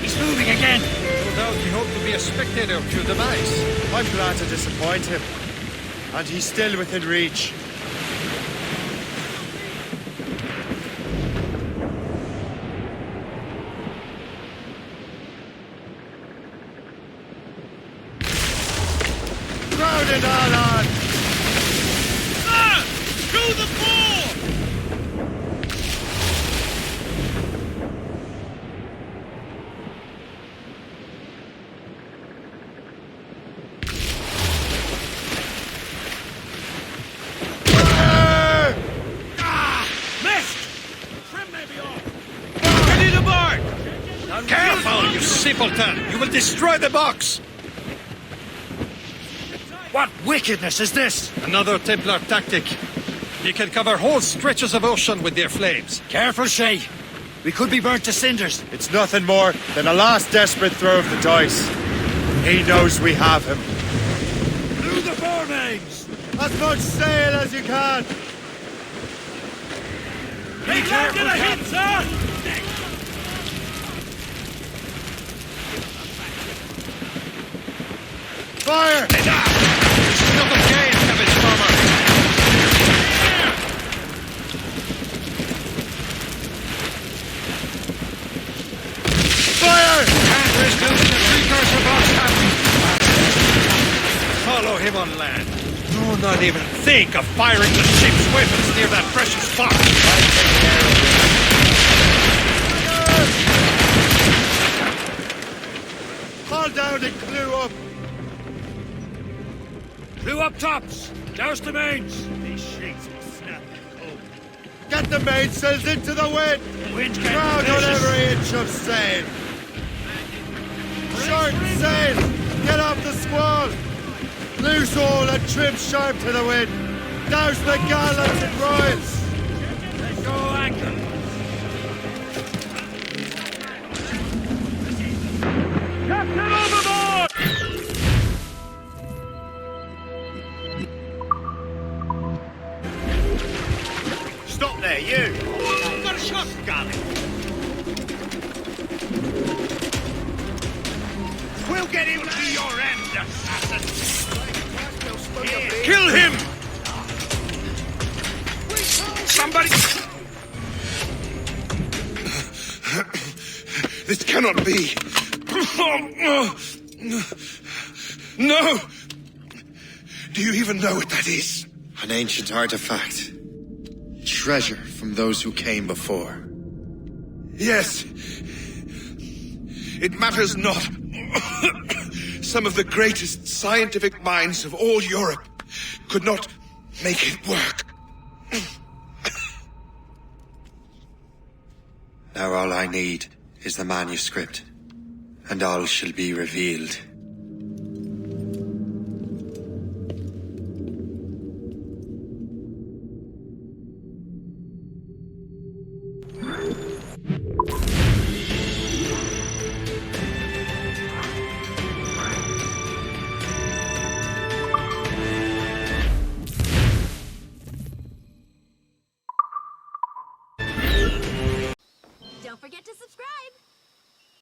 He's moving again. No doubt he hoped to be a spectator of your demise. I'm glad to disappoint him. And he's still within reach. Crowded all on! Sir! To the fore! Careful, you simpleton! You will destroy the box! What wickedness is this? Another Templar tactic. You can cover whole stretches of ocean with their flames. Careful, Shay. We could be burnt to cinders. It's nothing more than a last desperate throw of the dice. He knows we have him. Through the foremains! As much sail as you can! Be careful, a hit, sir! Fire! This is not a game, cabbage farmer. Fire! Can't risk losing a precursor box captain. Follow him on land. Do not even think of firing the ship's weapons near that precious box. I'll take care of it. Haul down and clew up. Clew up tops! Douse the mains! These sheets will snap cold. Get the mainsails into the wind! The wind can't Crowd on every inch of sail! Short sail! Get off the squall! Loose all and trim sharp to the wind! Douse the gallants and royals! Let go anchor! Captain overboard! Stop there, you! Got a shot, Scarlet! We'll get him to your end, assassin! Kill him! Somebody! This cannot be! No! Do you even know what that is? An ancient artifact. Treasure from those who came before. Yes. It matters not. Some of the greatest scientific minds of all Europe could not make it work. Now all I need is the manuscript, and all shall be revealed. Don't forget to subscribe!